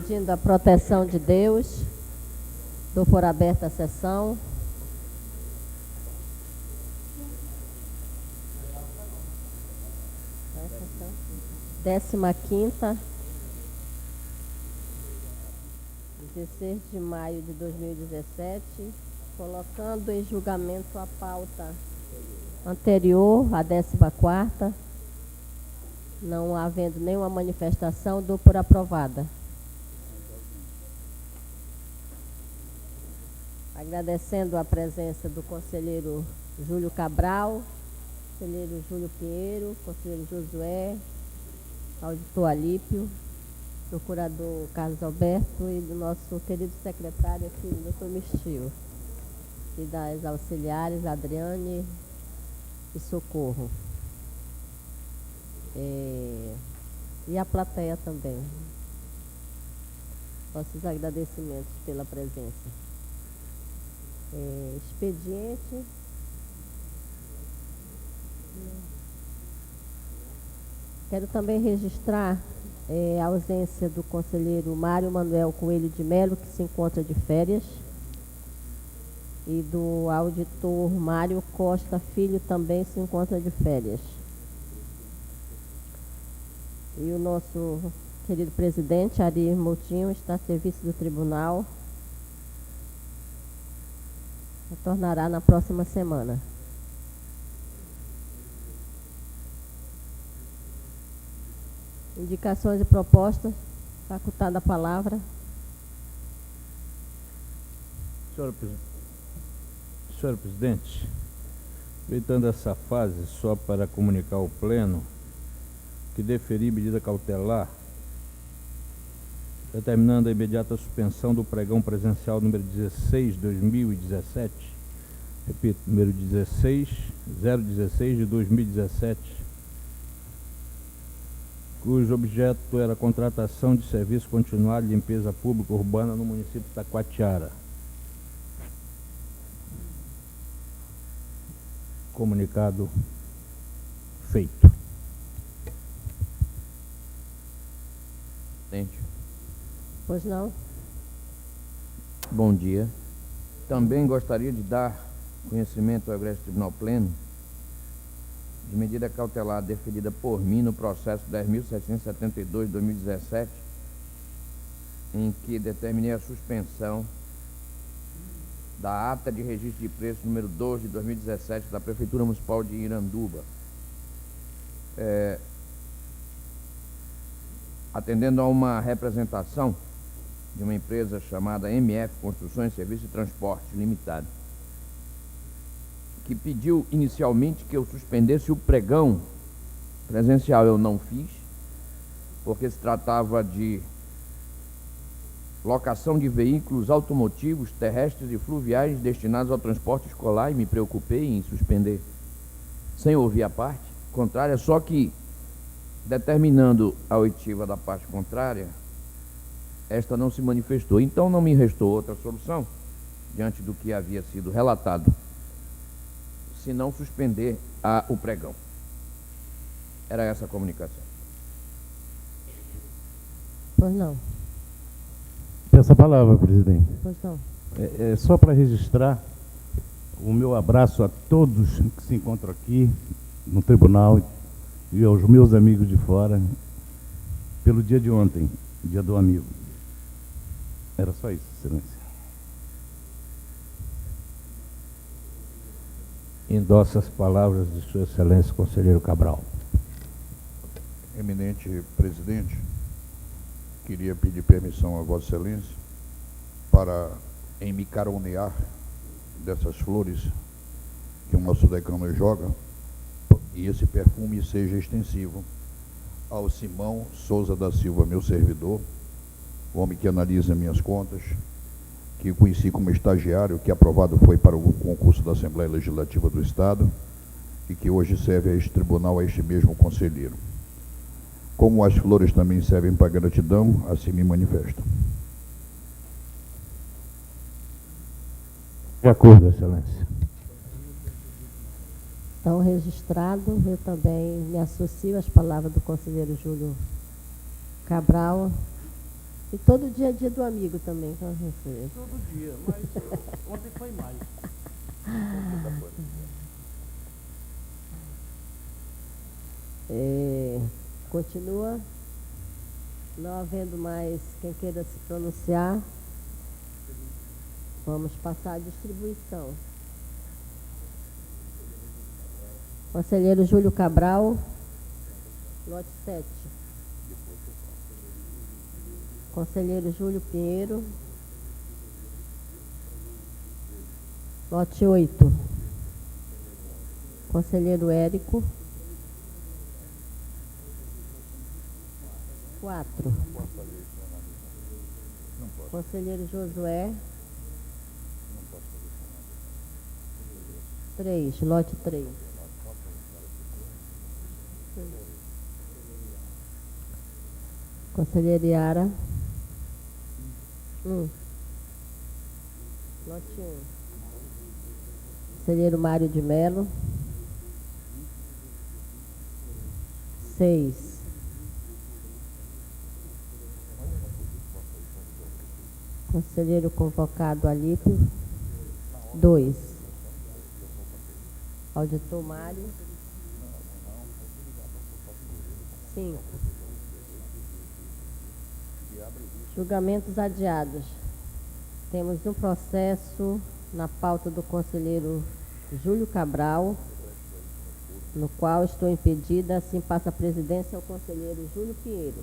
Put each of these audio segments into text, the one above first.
Pedindo a proteção de Deus, dou por aberta a sessão. Décima quinta, 16 de maio de 2017, colocando em julgamento a pauta anterior, a 14ª, não havendo nenhuma manifestação, dou por aprovada. Agradecendo a presença do conselheiro Júlio Cabral, conselheiro Júlio Pinheiro, conselheiro Josué, auditor Alípio, procurador Carlos Alberto e do nosso querido secretário aqui, doutor Mistil, e das auxiliares Adriane e Socorro. E a plateia também. Nossos agradecimentos pela presença. Expediente. Quero também registrar a ausência do conselheiro Mário Manuel Coelho de Melo, que se encontra de férias, e do auditor Mário Costa Filho, também se encontra de férias. E o nosso querido presidente, Ari Moutinho, está a serviço do tribunal. Retornará na próxima semana. Indicações e propostas. Facultada a palavra. Senhor presidente, aproveitando essa fase, só para comunicar ao pleno que deferi medida cautelar determinando a imediata suspensão do pregão presencial número 16 de 2017, repito, número 016 de 2017, cujo objeto era a contratação de serviço continuado de limpeza pública urbana no município de Taquatiara. Comunicado feito. Presidente. Pois não. Bom dia. Também gostaria de dar conhecimento ao Egresso Tribunal Pleno de medida cautelar deferida por mim no processo 10.772 de 2017, em que determinei a suspensão da ata de registro de preço número 12 de 2017 da Prefeitura Municipal de Iranduba. Atendendo a uma representação de uma empresa chamada MF Construções, Serviços e Transporte Limitado, que pediu inicialmente que eu suspendesse o pregão presencial. Eu não fiz, porque se tratava de locação de veículos automotivos, terrestres e fluviais destinados ao transporte escolar, e me preocupei em suspender sem ouvir a parte contrária, só que, determinando a oitiva da parte contrária, esta não se manifestou. Então não me restou outra solução, diante do que havia sido relatado, se não suspender o pregão. Era essa a comunicação. Pois não. Peço a palavra, presidente. Pois não. Só para registrar o meu abraço a todos que se encontram aqui no tribunal e aos meus amigos de fora pelo dia de ontem, dia do amigo. Era só isso, excelência. Endossa as palavras de Sua Excelência, conselheiro Cabral. Eminente presidente, queria pedir permissão a Vossa Excelência para, em me caronear dessas flores que o nosso decano joga, e esse perfume seja extensivo ao Simão Souza da Silva, meu servidor, o homem que analisa minhas contas, que conheci como estagiário, que aprovado foi para o concurso da Assembleia Legislativa do Estado e que hoje serve a este tribunal, a este mesmo conselheiro. Como as flores também servem para gratidão, assim me manifesto. De acordo, Excelência. Então, registrado, eu também me associo às palavras do conselheiro Júlio Cabral E todo dia é dia do amigo também, então, você. Todo dia, mas ontem foi mais. Continua. Não havendo mais quem queira se pronunciar, vamos passar à distribuição. Conselheiro Júlio Cabral, lote 7. Conselheiro Júlio Pinheiro, lote 8. Conselheiro Érico, 4. Conselheiro Josué, 3, lote 3. Conselheira Yara, 1. Lote 1. Conselheiro Mário de Melo, 6. Conselheiro convocado Alípio, 2. Auditor Mário, 5. Julgamentos adiados. Temos um processo na pauta do conselheiro Júlio Cabral, no qual estou impedida, assim passa a presidência ao conselheiro Júlio Pinheiro.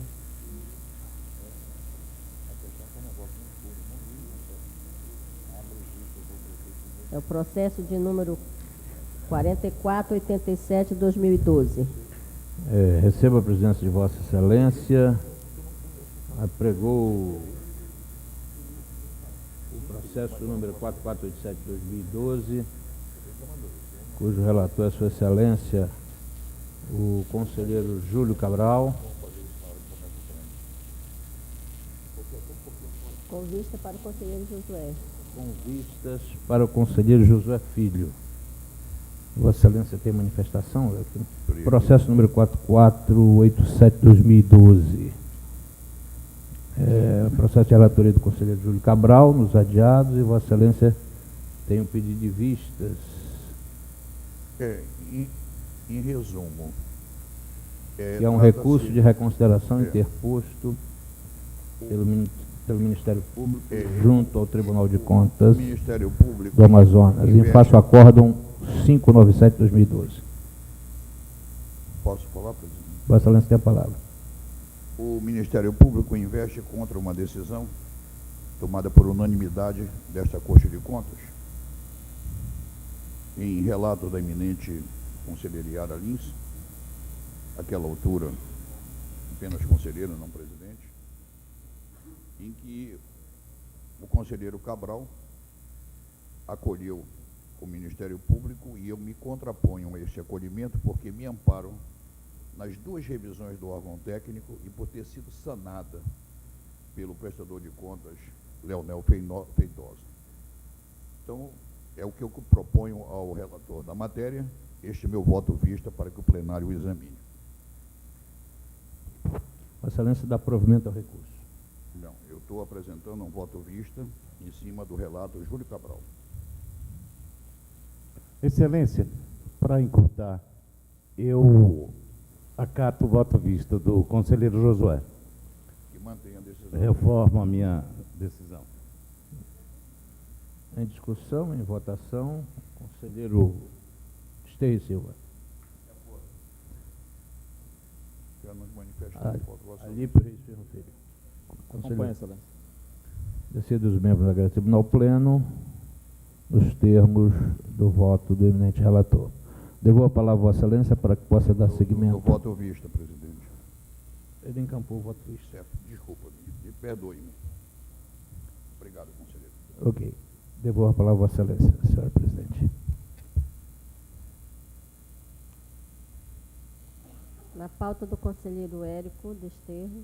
É o processo de número 4487/2012. Recebo a presidência de Vossa Excelência. Apregou o processo número 4487/2012, cujo relator é Sua Excelência, o conselheiro Júlio Cabral. Com vista para o conselheiro Josué. Com vistas para o conselheiro Josué Filho. Vossa Excelência tem manifestação? Processo número 4487/2012. Processo de relatoria do conselheiro Júlio Cabral, nos adiados, e Vossa Excelência tem um pedido de vistas. Em resumo, Que é um recurso de reconsideração interposto pelo Ministério Público junto ao Tribunal de Contas Ministério Público do Amazonas, em face ao acórdão 597/2012. Posso falar, presidente? Vossa Excelência tem a palavra. O Ministério Público investe contra uma decisão tomada por unanimidade desta Corte de Contas, em relato da eminente conselheira Yara Lins, àquela altura apenas conselheiro, não presidente, em que o conselheiro Cabral acolheu o Ministério Público, e eu me contraponho a esse acolhimento porque me amparo nas 2 revisões do órgão técnico e por ter sido sanada pelo prestador de contas Leonel Feitosa. Então, é o que eu proponho ao relator da matéria. Este é meu voto vista para que o plenário o examine. Vossa Excelência dá provimento ao recurso. Não, eu estou apresentando um voto vista em cima do relato Júlio Cabral. Excelência, para encurtar, eu acato o voto vista do conselheiro Josué. Que mantém a decisão. Reformo a minha decisão. Em discussão, em votação, conselheiro Esteio Silva. Já nos manifestamos contra o vosso. Alípio Reis Filho. Acompanha, Excelência. Decido os membros da Grande Tribunal Pleno, nos termos do voto do eminente relator. Devolvo a palavra a Vossa Excelência para que possa dar seguimento. Eu voto vista, presidente. Ele encampou o voto visto. Certo, desculpa, me perdoe-me. Obrigado, conselheiro. Ok. Devolvo a palavra a Vossa Excelência, senhora presidente. Na pauta do conselheiro Érico Desterro,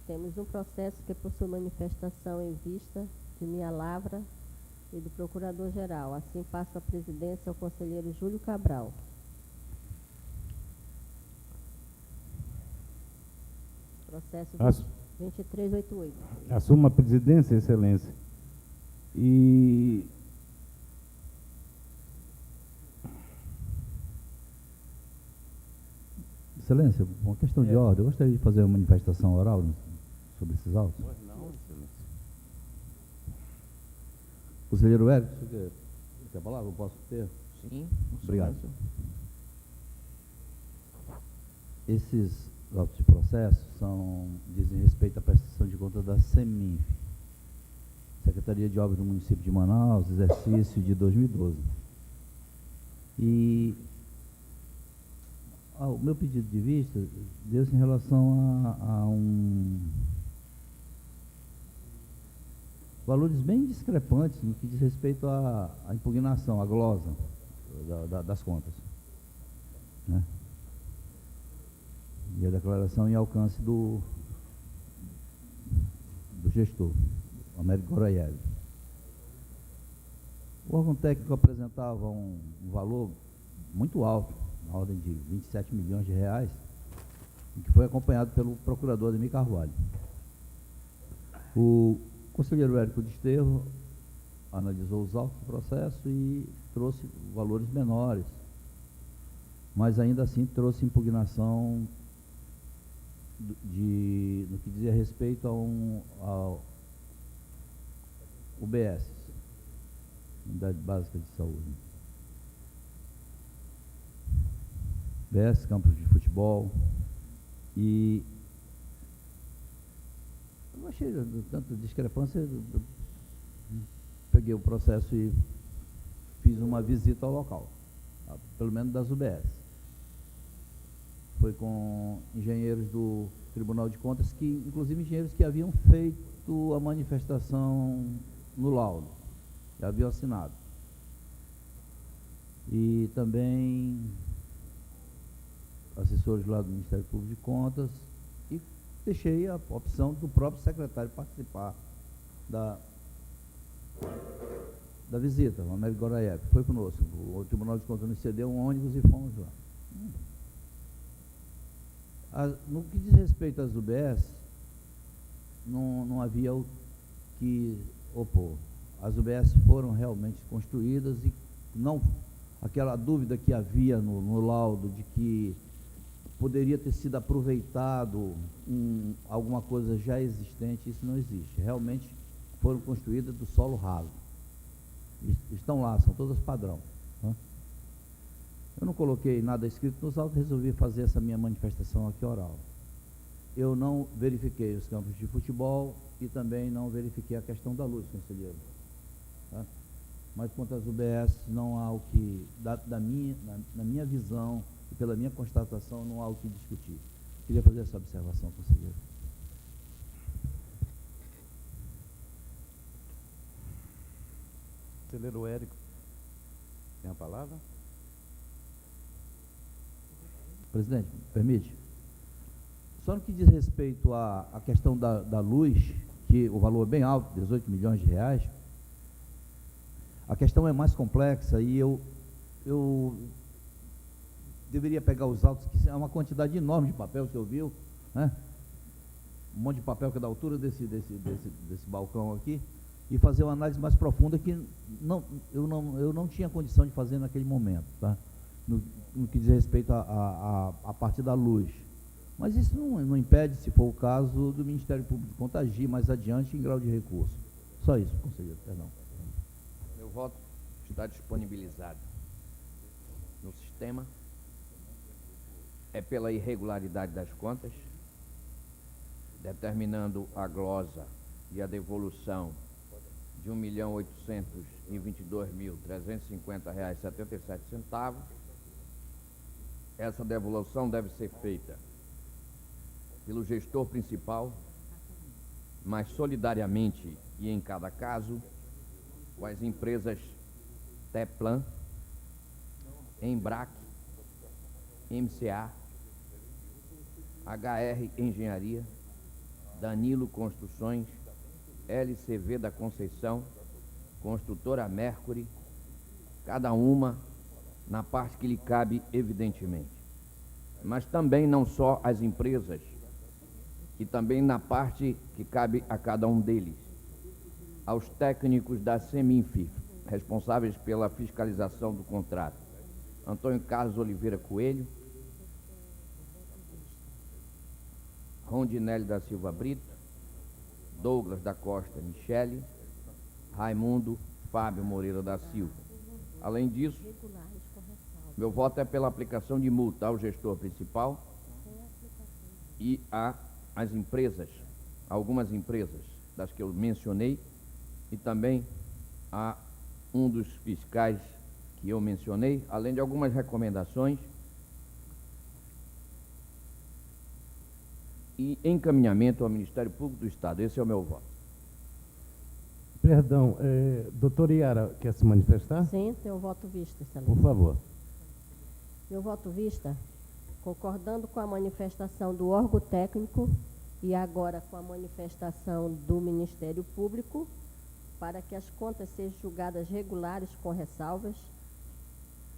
temos um processo que possui manifestação em vista de minha lavra e do procurador-geral. Assim passo a presidência ao conselheiro Júlio Cabral. Processo 2388. Assumo a presidência, Excelência. E Excelência, uma questão de ordem. Eu gostaria de fazer uma manifestação oral sobre esses autos. não, Excelência. Conselheiro Hélio, você quer a palavra? Eu posso ter? Sim. Obrigado. Esses autos de processo dizem respeito à prestação de contas da SEMINF, Secretaria de Obras do Município de Manaus, exercício de 2012. E o meu pedido de vista deu-se em relação a valores bem discrepantes no que diz respeito à impugnação, à glosa das contas, né? E a declaração em alcance do gestor, Américo Gorayev. O órgão técnico apresentava um valor muito alto, na ordem de 27 milhões de reais, que foi acompanhado pelo procurador Ademir Carvalho. O conselheiro Érico Desterro analisou os autos do processo e trouxe valores menores, mas ainda assim trouxe impugnação no que dizia respeito ao UBS, Unidade Básica de Saúde. UBS, campos de futebol. E eu achei tanta discrepância, eu peguei o processo e fiz uma visita ao local, pelo menos das UBS. Foi com engenheiros do Tribunal de Contas, inclusive engenheiros que haviam feito a manifestação no laudo, já haviam assinado. E também assessores lá do Ministério Público de Contas, e deixei a opção do próprio secretário participar da visita, o Américo Gorayev, foi conosco. O Tribunal de Contas nos cedeu um ônibus e fomos lá. No que diz respeito às UBS, não havia o que opor. As UBS foram realmente construídas e não aquela dúvida que havia no laudo de que poderia ter sido aproveitado alguma coisa já existente, isso não existe. Realmente foram construídas do solo raso. Estão lá, são todas padrão, né? Eu não coloquei nada escrito nos autos, resolvi fazer essa minha manifestação aqui oral. Eu não verifiquei os campos de futebol e também não verifiquei a questão da luz, conselheiro. Tá? Mas quanto às UBS, não há o que, na minha visão e pela minha constatação, não há o que discutir. Queria fazer essa observação, conselheiro. Conselheiro Érico, tem a palavra? Presidente, permite? Só no que diz respeito à questão da luz, que o valor é bem alto, 18 milhões de reais, a questão é mais complexa e eu deveria pegar os autos, que é uma quantidade enorme de papel, que eu viu, né? Um monte de papel que é da altura desse balcão aqui, e fazer uma análise mais profunda que eu não tinha condição de fazer naquele momento, tá? No que diz respeito à parte da luz. Mas isso não impede, se for o caso, do Ministério Público agir mais adiante em grau de recurso. Só isso, conselheiro, perdão. Meu voto está disponibilizado no sistema. É pela irregularidade das contas, determinando a glosa e a devolução de R$ 1.822.350,77. Essa devolução deve ser feita pelo gestor principal, mas solidariamente e em cada caso, com as empresas Teplan, Embrac, MCA, HR Engenharia, Danilo Construções, LCV da Conceição, Construtora Mercury, cada uma na parte que lhe cabe, evidentemente. Mas também não só as empresas e também na parte que cabe a cada um deles. Aos técnicos da Seminfi, responsáveis pela fiscalização do contrato: Antônio Carlos Oliveira Coelho, Rondinelli da Silva Brito, Douglas da Costa Michele, Raimundo Fábio Moreira da Silva. Além disso, meu voto é pela aplicação de multa ao gestor principal e às empresas, algumas empresas das que eu mencionei, e também a um dos fiscais que eu mencionei, além de algumas recomendações e encaminhamento ao Ministério Público do Estado. Esse é o meu voto. Perdão, doutora Iara, quer se manifestar? Sim, tenho voto vista, excelência. Por favor. Meu voto vista, concordando com a manifestação do órgão técnico e agora com a manifestação do Ministério Público, para que as contas sejam julgadas regulares com ressalvas,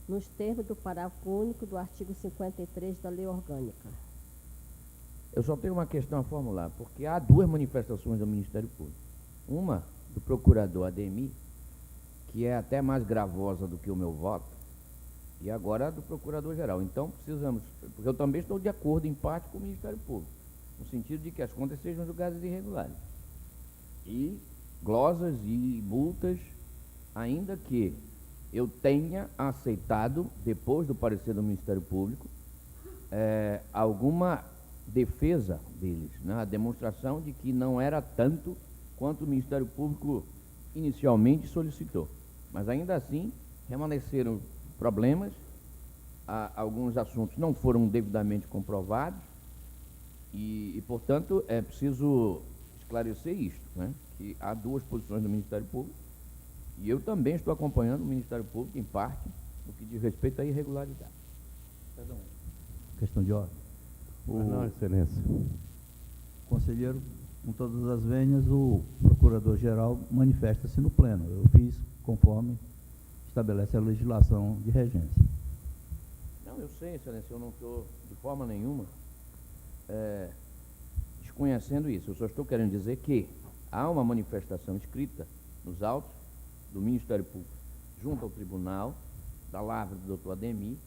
nos termos do parágrafo único do artigo 53 da Lei Orgânica. Eu só tenho uma questão a formular, porque há duas manifestações do Ministério Público. Uma do procurador Ademir, que é até mais gravosa do que o meu voto, e agora a do procurador-geral. Então, precisamos, porque eu também estou de acordo, em parte, com o Ministério Público, no sentido de que as contas sejam julgadas irregulares. E glosas e multas, ainda que eu tenha aceitado, depois do parecer do Ministério Público, alguma defesa deles, né? A demonstração de que não era tanto quanto o Ministério Público inicialmente solicitou. Mas ainda assim, permaneceram problemas, alguns assuntos não foram devidamente comprovados e, portanto, é preciso esclarecer isto, né? Que há duas posições do Ministério Público e eu também estou acompanhando o Ministério Público, em parte, no que diz respeito à irregularidade. Perdão. Questão de ordem. Não, excelência. Conselheiro, com todas as vênias, o procurador-geral manifesta-se no pleno. Eu fiz conforme estabelece a legislação de regência. Não, eu sei, excelência, eu não estou de forma nenhuma desconhecendo isso. Eu só estou querendo dizer que há uma manifestação escrita nos autos do Ministério Público junto ao tribunal, da lavra do doutor Ademir,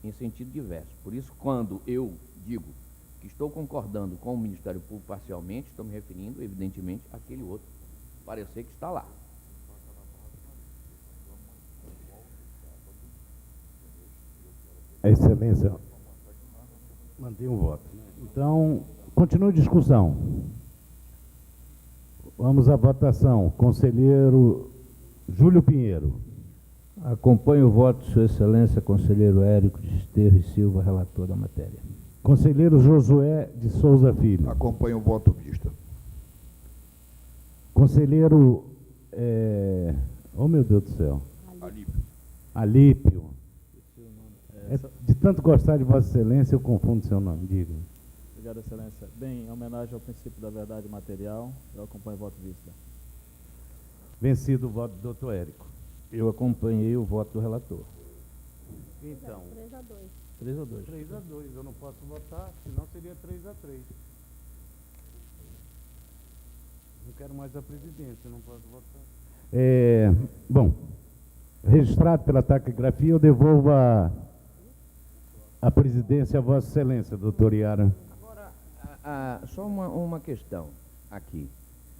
em sentido diverso. Por isso, quando eu digo que estou concordando com o Ministério Público parcialmente, estou me referindo, evidentemente, àquele outro parecer que está lá. A excelência mantém o voto. Então, continua a discussão. Vamos à votação. Conselheiro Júlio Pinheiro. Acompanho o voto de Sua Excelência, conselheiro Érico de Desterro e Silva, relator da matéria. Conselheiro Josué de Souza Filho. Acompanho o voto vista. Conselheiro, oh meu Deus do céu, Alípio. De tanto gostar de Vossa Excelência, eu confundo seu nome, diga. Obrigado, Excelência. Bem, em homenagem ao princípio da verdade material, eu acompanho o voto vista. Vencido o voto do doutor Érico. Eu acompanhei o voto do relator. Então, 3-2. 3-2. 3-2, eu não posso votar, senão seria 3-3. Não quero mais a presidência, não posso votar. Bom, registrado pela taquigrafia, eu devolvo a presidência a Vossa Excelência, doutor Iara. Agora, só uma questão aqui.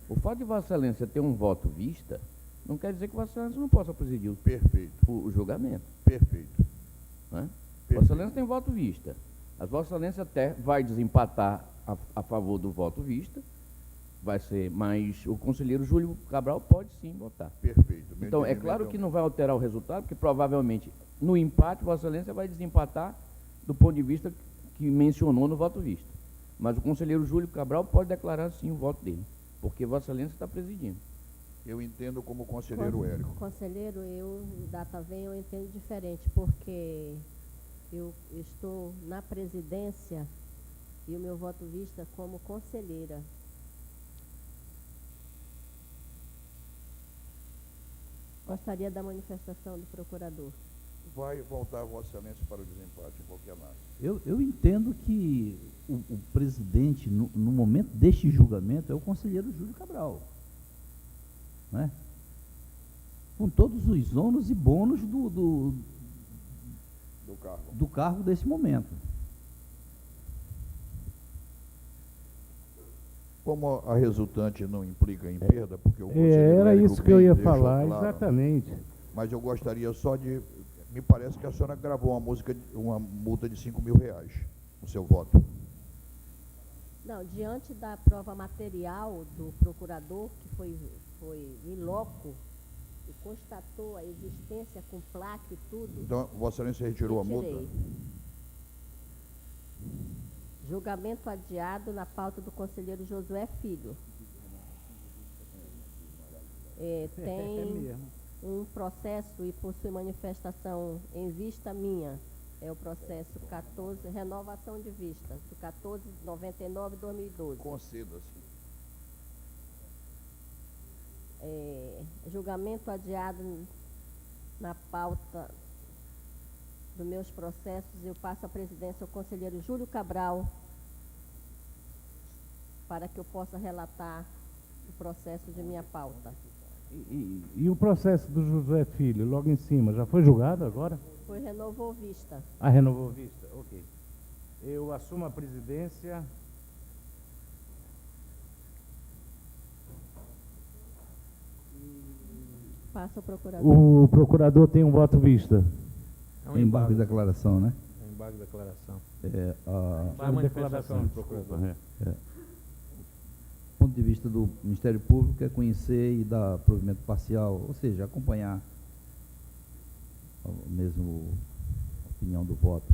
O fato de Vossa Excelência ter um voto vista, não quer dizer que Vossa Excelência não possa presidir Perfeito. o julgamento. Perfeito. Né? Perfeito. Vossa Excelência tem voto vista. A Vossa Excelência até vai desempatar a favor do voto vista, vai ser, mas o conselheiro Júlio Cabral pode sim votar. Perfeito. Então, é claro que não vai alterar o resultado, porque provavelmente no empate Vossa Excelência vai desempatar do ponto de vista que mencionou no voto vista. Mas o conselheiro Júlio Cabral pode declarar sim o voto dele, porque Vossa Excelência está presidindo. Eu entendo como conselheiro Érico. Conselheiro, eu, data vem, eu entendo diferente, porque eu estou na presidência e o meu voto vista como conselheira. Gostaria da manifestação do procurador. Vai voltar Vossa Excelência para o desempate em qualquer análise. Eu entendo que o presidente, no momento deste julgamento, é o conselheiro Júlio Cabral, né? Com todos os ônus e bônus do cargo desse momento. Como a resultante não implica em perda, porque o conselheiro Era Érico isso que eu ia deixou falar, claro, exatamente. mas eu gostaria só de... Me parece que a senhora gravou uma multa de R$ 5.000 no seu voto. Não, diante da prova material do procurador, que foi in loco, e constatou a existência com placa e tudo. Então, Vossa Excelência retirou a multa? retirei. Julgamento adiado na pauta do conselheiro Josué Filho. Tem um processo e possui manifestação em vista minha. É o processo 14, renovação de vista, do 1499/2012. Conceda-se. Julgamento adiado na pauta dos meus processos, eu passo a presidência ao conselheiro Júlio Cabral para que eu possa relatar o processo de minha pauta. E o processo do Josué Filho, logo em cima, já foi julgado agora? Foi renovou vista. Ah, renovou vista, ok. Eu assumo a presidência. Passa ao procurador. O procurador tem um voto vista. É embargo de declaração, né? É embargo de declaração. Uma declaração do procurador. Do ponto de vista do Ministério Público é conhecer e dar provimento parcial, ou seja, acompanhar a mesma opinião do voto.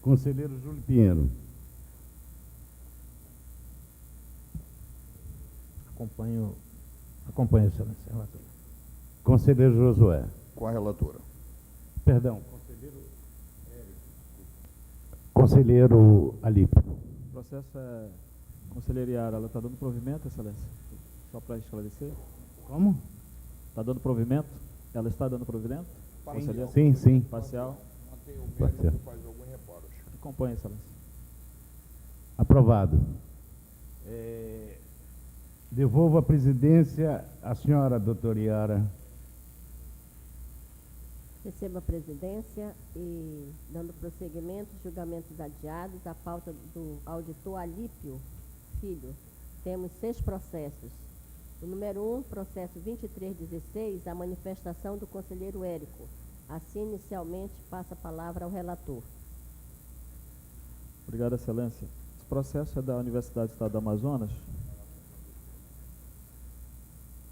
Conselheiro Júlio Pinheiro. Acompanho, Excelência. Relator. Conselheiro Josué. Com a relatora. Perdão. Conselheiro Alípio. O processo é conselheira Yara, ela está dando provimento, Excelência? Só para esclarecer. Como? Está dando provimento? Ela está dando provimento? Conselheira? Sim, sim. Parcial? Mantém o Pode ser. faz alguns reparos. Acompanhe, Excelência. Aprovado. Devolvo a presidência à senhora doutora Yara. Recebo a presidência e, dando prosseguimento, julgamentos adiados, a pauta do auditor Alípio Filho. Temos 6 processos. O número 1, processo 2316, a manifestação do conselheiro Érico. Assim, inicialmente, passa a palavra ao relator. Obrigado, Excelência. Esse processo é da Universidade do Estado do Amazonas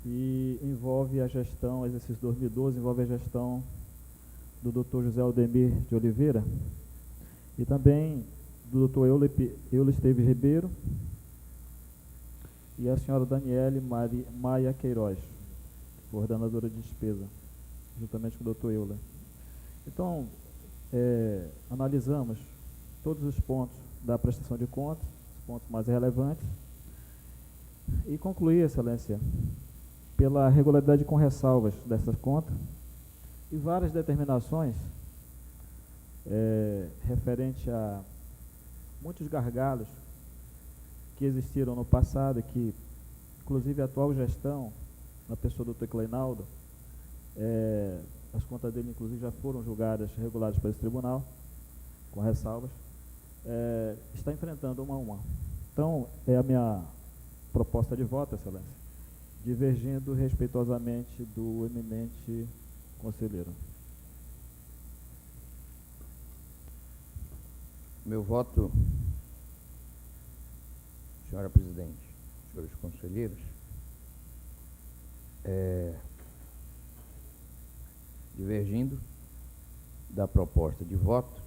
e envolve a gestão, exercício 2012, envolve a gestão do Dr. José Aldemir de Oliveira e também do Dr. Euler Esteves Ribeiro e a senhora Daniele Maia Queiroz, coordenadora de despesa, juntamente com o Dr. Euler. Então, analisamos todos os pontos da prestação de contas, os pontos mais relevantes, e concluí, Excelência, pela regularidade com ressalvas dessas contas e várias determinações referente a muitos gargalos que existiram no passado e que, inclusive, a atual gestão, na pessoa do Dr. Kleinaldo, as contas dele, inclusive, já foram julgadas, reguladas pelo tribunal, com ressalvas, está enfrentando uma a uma. Então, é a minha proposta de voto, Excelência, divergindo respeitosamente do eminente conselheiro. Meu voto, senhora presidente, senhores conselheiros, divergindo da proposta de voto,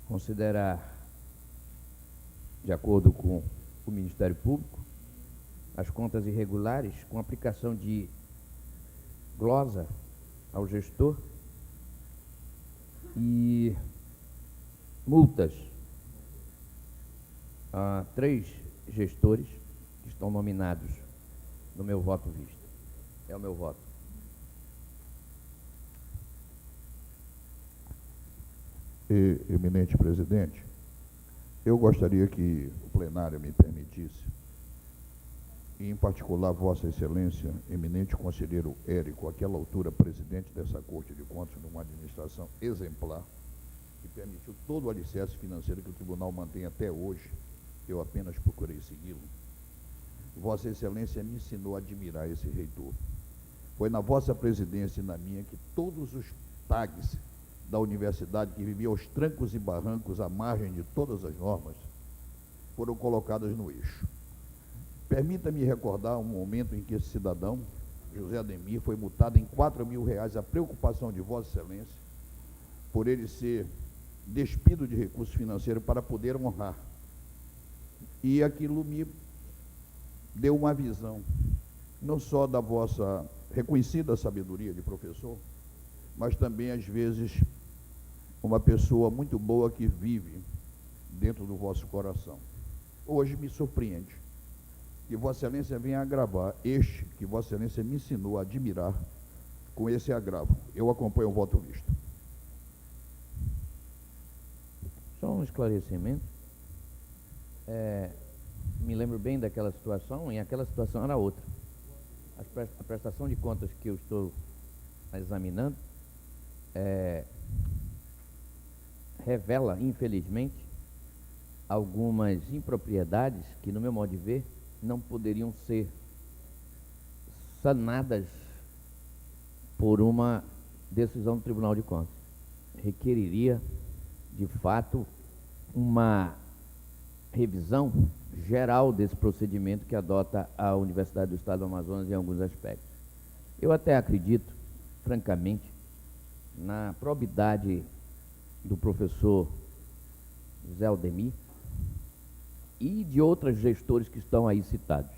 considerar, de acordo com o Ministério Público, as contas irregulares com aplicação de glosa ao gestor e multas a 3 gestores que estão nominados no meu voto visto. É o meu voto. Eminente presidente, eu gostaria que o plenário me permitisse, e em particular Vossa Excelência, eminente conselheiro Érico, àquela altura presidente dessa Corte de Contas, numa administração exemplar, que permitiu todo o alicerce financeiro que o tribunal mantém até hoje, eu apenas procurei segui-lo. Vossa Excelência me ensinou a admirar esse reitor. Foi na vossa presidência e na minha que todos os tags da universidade, que viviam aos trancos e barrancos à margem de todas as normas, foram colocadas no eixo. Permita-me recordar um momento em que esse cidadão, José Ademir, foi multado em R$4.000, a preocupação de Vossa Excelência, por ele ser despido de recursos financeiros para poder honrar. E aquilo me deu uma visão, não só da vossa reconhecida sabedoria de professor, mas também, às vezes, uma pessoa muito boa que vive dentro do vosso coração. Hoje me surpreende que Vossa Excelência venha agravar este que Vossa Excelência me ensinou a admirar com esse agravo. Eu acompanho o voto visto. Só um esclarecimento. Me lembro bem daquela situação, e aquela situação era outra. A prestação de contas que eu estou examinando revela, infelizmente, algumas impropriedades que, no meu modo de ver, não poderiam ser sanadas por uma decisão do Tribunal de Contas. Requeriria, de fato, uma revisão geral desse procedimento que adota a Universidade do Estado do Amazonas em alguns aspectos. Eu até acredito, francamente, na probidade do professor José Ademir e de outros gestores que estão aí citados.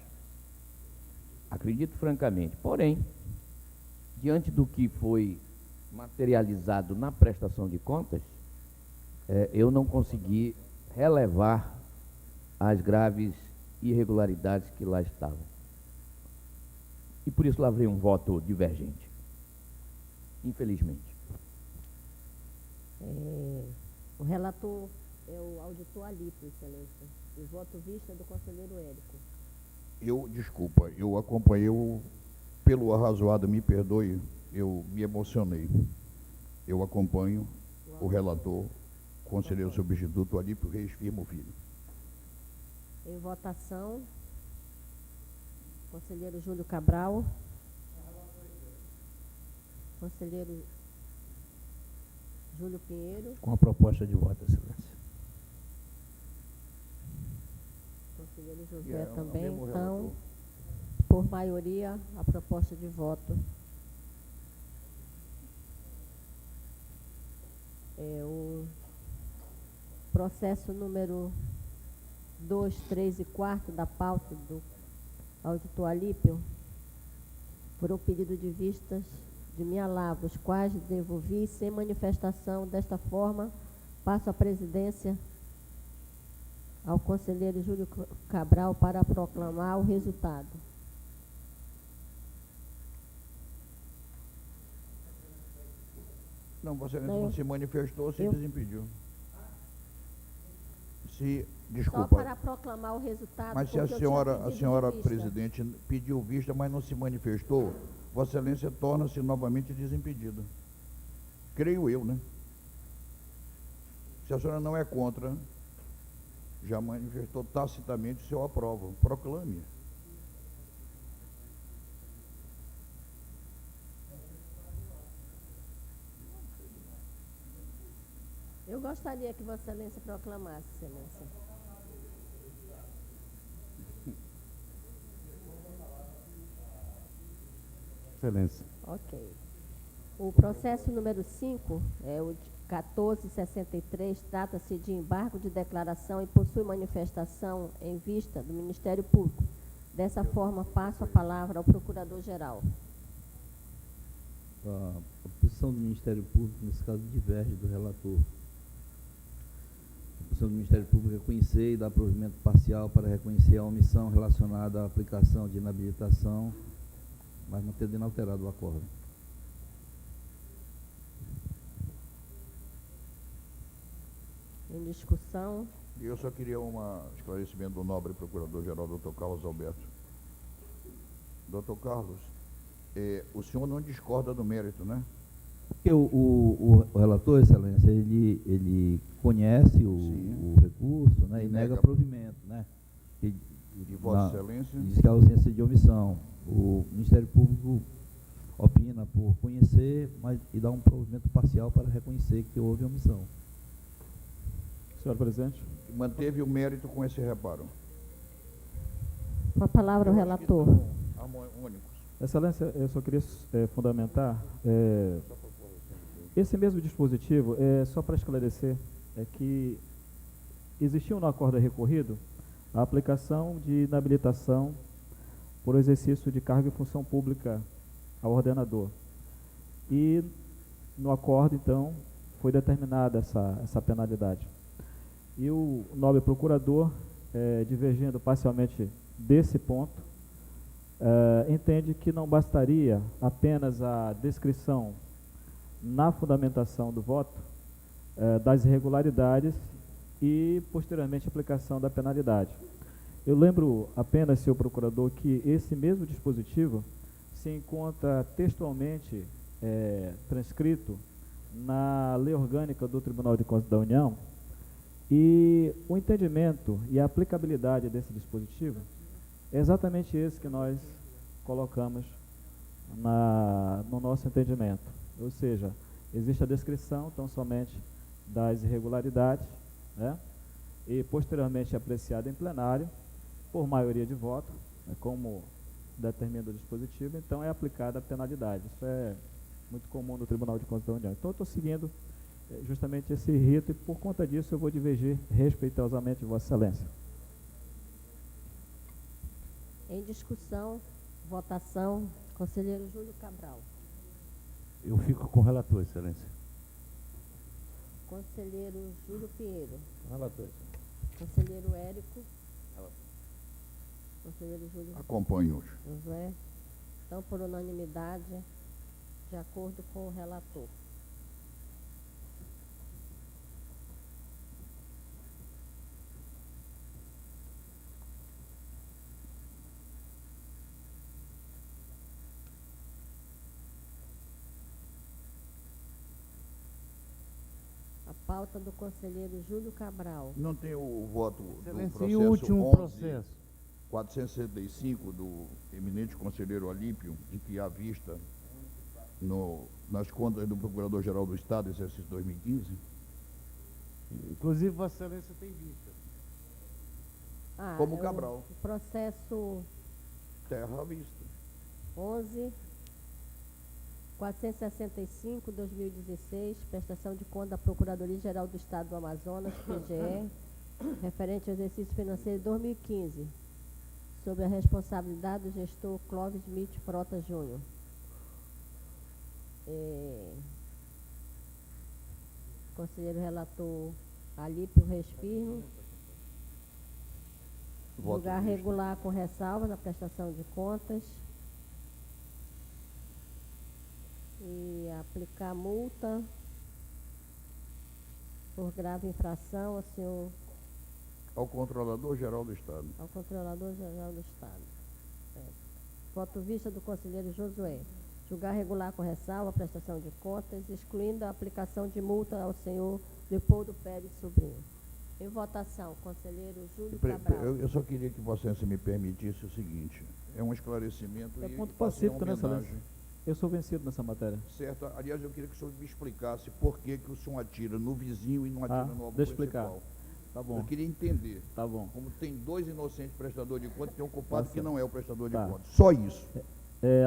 Acredito francamente. Porém, diante do que foi materializado na prestação de contas, eu não consegui relevar as graves irregularidades que lá estavam. E por isso lavrei um voto divergente. Infelizmente. O relator é o auditor Alípio, Excelência. E o voto visto é do conselheiro Érico. Desculpa, eu acompanhei pelo arrazoado, me perdoe, eu me emocionei. Eu acompanho o relator, conselheiro substituto Alípio Reis Firmo Filho. Em votação, conselheiro Júlio Cabral, conselheiro Júlio Pinheiro, Com a proposta de voto, Excelência. conselheiro José também. Então, por maioria, a proposta de voto é o processo número 2, 3 e 4 da pauta do auditor Alípio, por um pedido de vistas de minha lavra, os quais devolvi sem manifestação. Desta forma, passo a presidência ao conselheiro Júlio Cabral para proclamar o resultado. Não, Vossa Excelência não se manifestou, se desimpediu. Desculpa. Só para proclamar o resultado. Mas se a senhora presidente pediu vista, mas não se manifestou, Vossa Excelência torna-se novamente desimpedida. Creio eu, né? Se a senhora não é contra, já manifestou tacitamente o seu aprovo. Proclame. Eu gostaria que Vossa Excelência proclamasse, Excelência. Excelência. Ok. O processo número 5 é o de 1463, trata-se de embargo de declaração e possui manifestação em vista do Ministério Público. Dessa forma, passo a palavra ao Procurador-Geral. A posição do Ministério Público, nesse caso, diverge do relator. A posição do Ministério Público é reconhecer e dar provimento parcial para reconhecer a omissão relacionada à aplicação de inabilitação, mas não tendo inalterado o acordo. Em discussão. E eu só queria um esclarecimento do nobre procurador-geral, doutor Carlos Alberto. Doutor Carlos, o senhor não discorda do mérito, né? Porque o relator, excelência, ele conhece o recurso, né, e nega provimento, né? E Vossa Excelência? Diz que é ausência de omissão. O Ministério Público opina por conhecer, mas e dá um provimento parcial para reconhecer que houve omissão. Senhor presidente. Manteve o mérito com esse reparo. Com a palavra o Eu acho que relator. estão harmônicos. Excelência, eu só queria fundamentar, esse mesmo dispositivo, só para esclarecer, é que existiu no acordo recorrido a aplicação de inabilitação por exercício de cargo e função pública ao ordenador. E no acordo, então, foi determinada essa penalidade. E o nobre procurador, divergindo parcialmente desse ponto, entende que não bastaria apenas a descrição na fundamentação do voto das irregularidades e, posteriormente, a aplicação da penalidade. Eu lembro apenas, senhor procurador, que esse mesmo dispositivo se encontra textualmente transcrito na Lei Orgânica do Tribunal de Contas da União, e o entendimento e a aplicabilidade desse dispositivo é exatamente esse que nós colocamos no nosso entendimento. Ou seja, existe a descrição tão somente das irregularidades, né, e posteriormente apreciada em plenário por maioria de voto, como determina o dispositivo, então é aplicada a penalidade. Isso é muito comum no Tribunal de Contas da União. Então eu estou seguindo justamente esse rito e por conta disso eu vou divergir respeitosamente de Vossa Excelência. Em discussão, votação, conselheiro Júlio Cabral. Eu fico com o relator, excelência. Conselheiro Júlio Pinheiro. Relator. Conselheiro Érico. Conselheiro Júlio Acompanho-os. Josué. Então, por unanimidade, de acordo com o relator. A pauta do conselheiro Júlio Cabral. Não tem o voto do Excelência, processo e o último 11, processo? 465 do eminente conselheiro Alípio, em que há vista nas contas do Procurador-Geral do Estado, exercício 2015. Inclusive, Vossa Excelência tem vista. Como Cabral. O processo Terra à vista. 11, 465, 2016, prestação de conta da Procuradoria-Geral do Estado do Amazonas, PGE, referente ao exercício financeiro 2015, sob a responsabilidade do gestor Clóvis Smith Frota Júnior. Conselheiro relator Alípio Respirro. Voto Julgar visto. regular com ressalva na prestação de contas. E aplicar multa por grave infração ao senhor, Ao Controlador-Geral do Estado. ao Controlador-Geral do Estado. Voto vista do conselheiro Josué. Julgar regular com ressalva a prestação de contas, excluindo a aplicação de multa ao senhor Leopoldo Pérez Sobrinho. Em votação, conselheiro Júlio Cabral. Eu só queria que Vossa Excelência me permitisse o seguinte, é um esclarecimento É e ponto fazer uma pacífico, né, homenagem. Excelência? Eu sou vencido nessa matéria. Certo? Aliás, eu queria que o senhor me explicasse por que o senhor atira no vizinho e não atira no alvo deixa eu explicar. principal. Tá bom, Eu queria entender. tá bom. Como tem dois inocentes prestadores de contas, tem um culpado Tá que não é o prestador de Tá. contas. Só isso.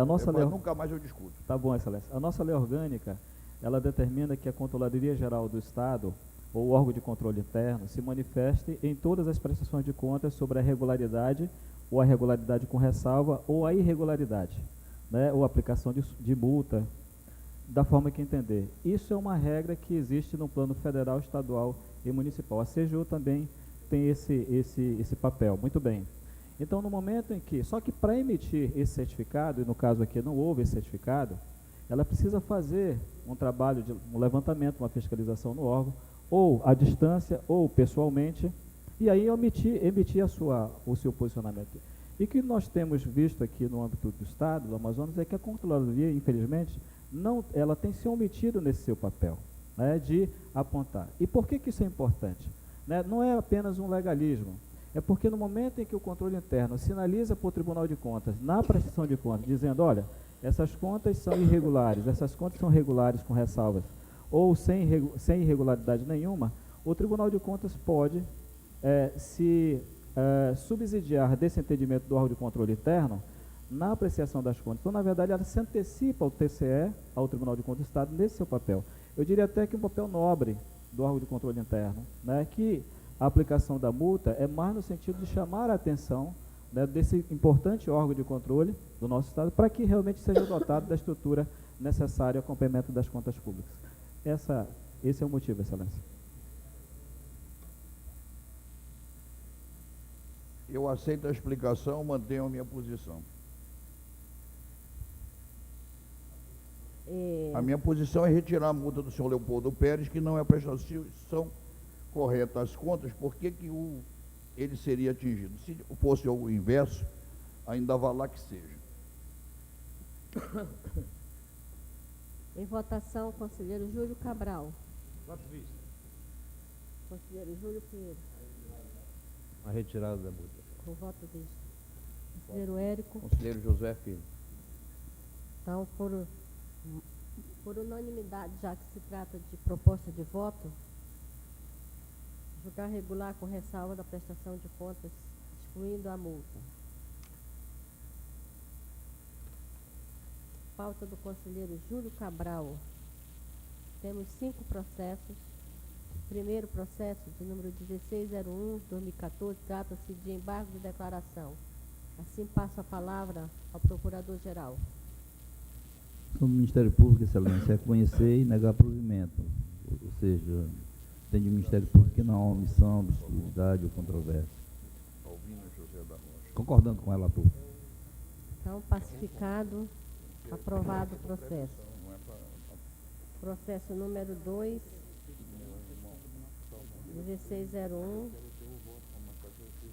A nossa lei... Nunca mais eu discuto. Tá bom, Excelência. A nossa lei orgânica, ela determina que a Controladoria-Geral do Estado, ou órgão de controle interno, se manifeste em todas as prestações de contas sobre a regularidade, ou a regularidade com ressalva, ou a irregularidade, né, ou aplicação de multa, da forma que entender. Isso é uma regra que existe no plano federal, estadual e municipal. A CGU também tem esse papel. Muito bem. Então, no momento em que, só que para emitir esse certificado, e no caso aqui não houve esse certificado, ela precisa fazer um trabalho de um levantamento, uma fiscalização no órgão, ou à distância, ou pessoalmente, e aí emitir o seu posicionamento. E o que nós temos visto aqui no âmbito do Estado, do Amazonas, é que a controladoria, infelizmente, ela tem se omitido nesse seu papel, né, de apontar. E por que isso é importante? Né? Não é apenas um legalismo, é porque no momento em que o controle interno sinaliza para o Tribunal de Contas, na prestação de contas, dizendo, olha, essas contas são irregulares, essas contas são regulares com ressalvas, ou sem irregularidade nenhuma, o Tribunal de Contas pode subsidiar desse entendimento do órgão de controle interno na apreciação das contas. Então, na verdade, ela se antecipa ao TCE, ao Tribunal de Contas do Estado, nesse seu papel. Eu diria até que um papel nobre do órgão de controle interno, né, que a aplicação da multa é mais no sentido de chamar a atenção, né, desse importante órgão de controle do nosso Estado, para que realmente seja dotado da estrutura necessária ao cumprimento das contas públicas. Esse é o motivo, Excelência. Eu aceito a explicação, mantenho a minha posição. A minha posição é retirar a multa do senhor Leopoldo Pérez, que não é a prestação correta às contas. Por que ele seria atingido? Se fosse o inverso, ainda vá lá que seja. Em votação, o conselheiro Júlio Cabral. Voto visto. Conselheiro Júlio Pinheiro. A retirada da multa. Com voto visto. Conselheiro Érico. Conselheiro Josué Filho. Então, por unanimidade, já que se trata de proposta de voto, julgar regular com ressalva da prestação de contas, excluindo a multa. Pauta do conselheiro Júlio Cabral. Temos 5 processos. Primeiro processo, de número 1601/2014, trata-se de embargo de declaração. Assim, passo a palavra ao Procurador-Geral. O Ministério Público, Excelência, é conhecer e negar provimento. Ou seja, tem de Ministério Público que não há omissão, obscuridade ou controvérsia. Concordando com o relator. Então, pacificado, aprovado o processo. Processo número 2, 1601,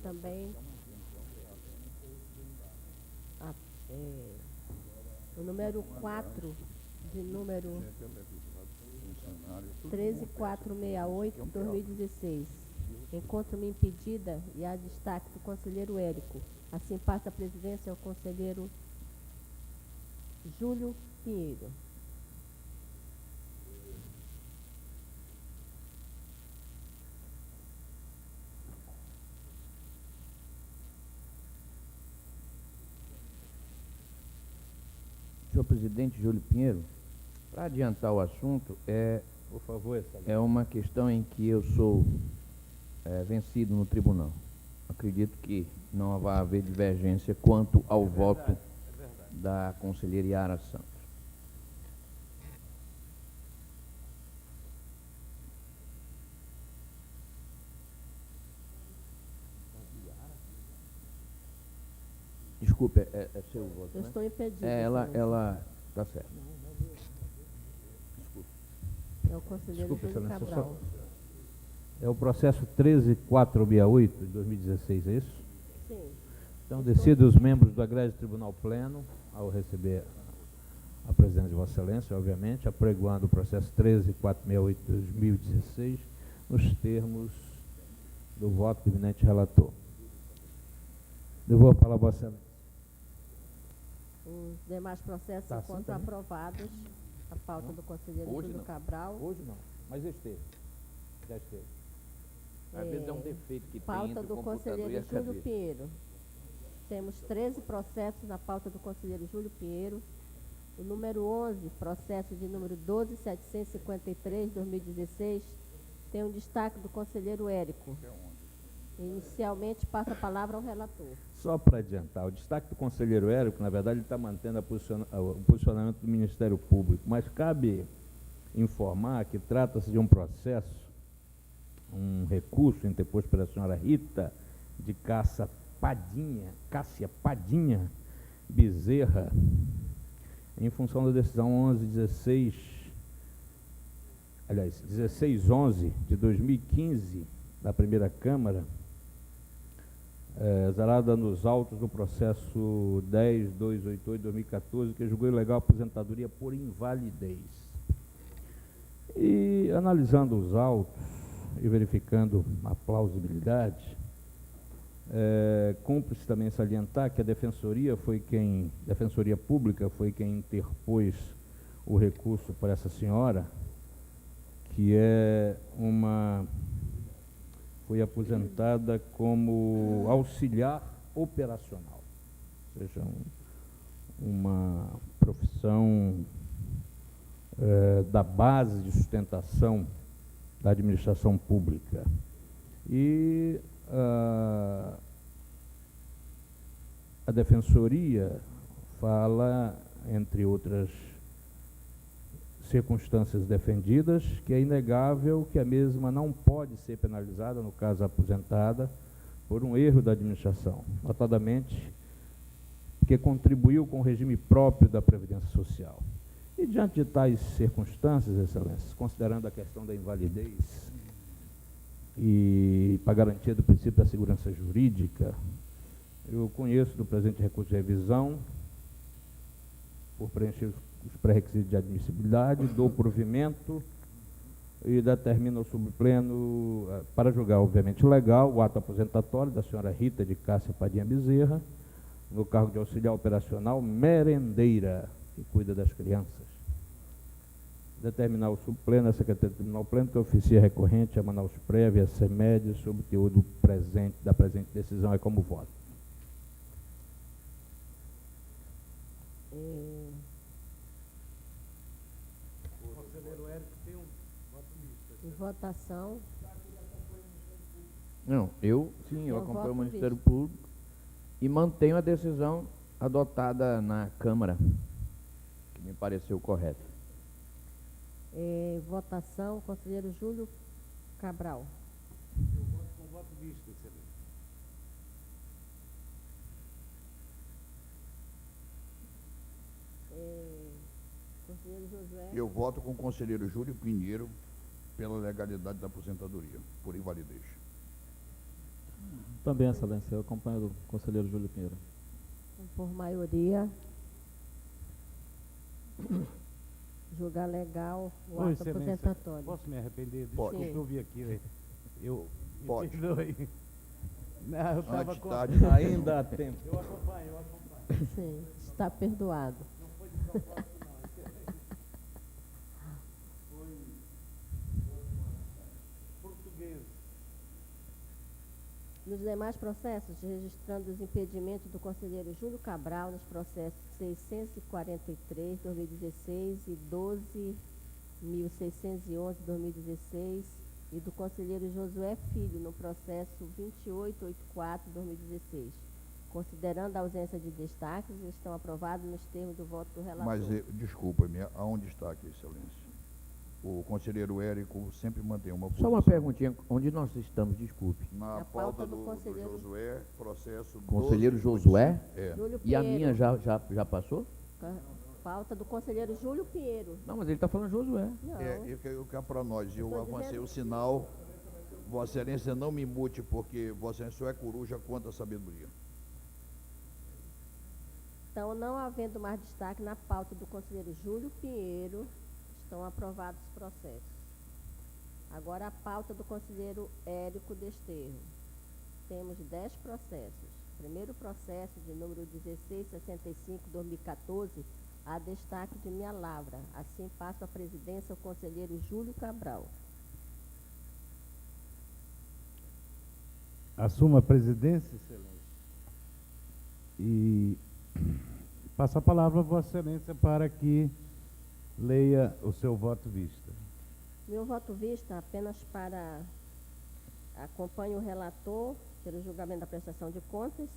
também o número 4, de número 13468/2016. Encontro-me impedida e há destaque do conselheiro Érico. Assim passa a presidência ao conselheiro Júlio Pinheiro. Senhor presidente Júlio Pinheiro, para adiantar o assunto, Por favor, Excelência. é uma questão em que eu sou vencido no tribunal. Acredito que não vai haver divergência quanto ao voto da conselheira Yara Santos. Desculpe, é seu voto, Eu né? estou impedida. Ela está certa. É o conselheiro Desculpe, Júlio Excelência, Cabral. É o processo 13468 de 2016, é isso? Sim. Então, decido os membros do Egrégio Tribunal Pleno, ao receber a presença de Vossa Excelência, obviamente, apregoando o processo 13468 de 2016, nos termos do voto do eminente relator. Devolvo a palavra a Vossa Excelência. Os demais processos Tá, se sim, encontram também. aprovados. A pauta do conselheiro Hoje Júlio não. Cabral. Hoje não, mas esteve. Já esteve. Às vezes é um defeito que tem Pauta entre o do computador e conselheiro a Júlio cabeça. Pinheiro. Temos 13 processos na pauta do conselheiro Júlio Pinheiro. O número 11, processo de número 12753/2016, tem um destaque do conselheiro Érico. Inicialmente, passa a palavra ao relator. Só para adiantar, o destaque do conselheiro Érico, na verdade, ele está mantendo o posicionamento do Ministério Público, mas cabe informar que trata-se de um processo, um recurso interposto pela senhora Rita de Cássia Padinha Bezerra, em função da decisão 1116 aliás, 1611 de 2015, da primeira Câmara, zerada nos autos do processo 10.288/2014, que julgou ilegal a aposentadoria por invalidez. E analisando os autos e verificando a plausibilidade, cumpre-se também salientar que a Defensoria Pública foi quem interpôs o recurso por essa senhora, que foi aposentada como auxiliar operacional, ou seja, uma profissão da base de sustentação da administração pública. E a Defensoria fala, entre outras circunstâncias defendidas, que é inegável que a mesma não pode ser penalizada, no caso aposentada, por um erro da administração, notadamente que contribuiu com o regime próprio da Previdência Social. E diante de tais circunstâncias, Excelências, considerando a questão da invalidez e para garantia do princípio da segurança jurídica, eu conheço do presente recurso de revisão, por preencher os pré-requisitos de admissibilidade, dou provimento e determino ao subpleno, para julgar, obviamente, legal, o ato aposentatório da senhora Rita de Cássia Padinha Bezerra, no cargo de auxiliar operacional merendeira, que cuida das crianças. Determinar o subpleno, a Secretaria do Tribunal Pleno, que oficia recorrente a Manaus Prévia, a CEMED, sobre o teor da presente decisão, é como voto. Em votação. Não, eu Eu acompanho voto o Ministério visto. Público e mantenho a decisão adotada na Câmara, que me pareceu correta. Em votação, conselheiro Júlio Cabral. Eu voto com voto visto, excelência. Conselheiro Josué. Eu voto com o conselheiro Júlio Pinheiro pela legalidade da aposentadoria, por invalidez. Também, Excelência, eu acompanho o conselheiro Júlio Pinheiro. Por maioria. Julgar legal o Ô, ato excelência, aposentatório. posso me arrepender? Pode. Desculpa, eu vi aqui. Eu me Pode. perdoe. Não, eu estava Antes com... tarde. Ainda há tempo. Eu acompanho. Sim, está perdoado. Não foi de propósito, não. Foi português. Nos demais processos, registrando os impedimentos do conselheiro Júlio Cabral nos processos 643, 2016 e 12.611, 2016, e do conselheiro Josué Filho no processo 2884, 2016. Considerando a ausência de destaques, estão aprovados nos termos do voto do relator. Mas, desculpa-me, há um destaque, excelência. O conselheiro Érico sempre mantém uma posição. Só uma perguntinha, onde nós estamos, desculpe. Na A pauta pauta do do conselheiro- Josué, processo Conselheiro 12.85. Josué? É. Júlio E a Pinheiro. minha já passou? Pauta do conselheiro Júlio Pinheiro. Não, mas ele está falando Josué. Não. Eu quero para nós, eu Tô avancei dizendo- o sinal. Vossa Excelência não me mute, porque Vossa Excelência só é coruja quanto a sabedoria. Então, não havendo mais destaque na pauta do conselheiro Júlio Pinheiro, estão aprovados os processos. Agora, a pauta do conselheiro Érico Desterro. Temos 10 processos. Primeiro processo, de número 1665/2014, a destaque de minha lavra. Assim, passo a presidência ao conselheiro Júlio Cabral. Assumo a presidência, excelência. E passo a palavra a Vossa Excelência para que leia o seu voto vista. Meu voto vista apenas para acompanho o relator pelo julgamento da prestação de contas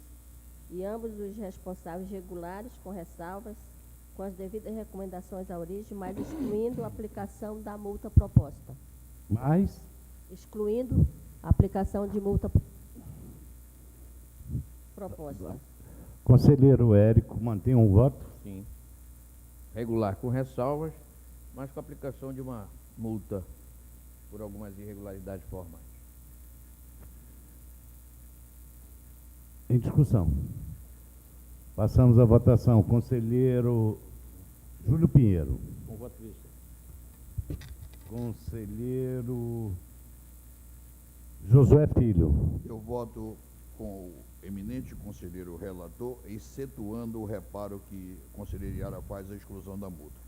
e ambos os responsáveis regulares com ressalvas, com as devidas recomendações à origem, mas excluindo a aplicação da multa proposta. Mas, Excluindo a aplicação de multa proposta. conselheiro Érico, mantém um voto? Sim. Regular com ressalvas, mas com a aplicação de uma multa por algumas irregularidades formais. Em discussão. Passamos à votação. Conselheiro Júlio Pinheiro. Com voto de vista. Conselheiro Josué Filho. Eu voto com o eminente conselheiro relator, excetuando o reparo que o conselheiro Iara faz à exclusão da multa.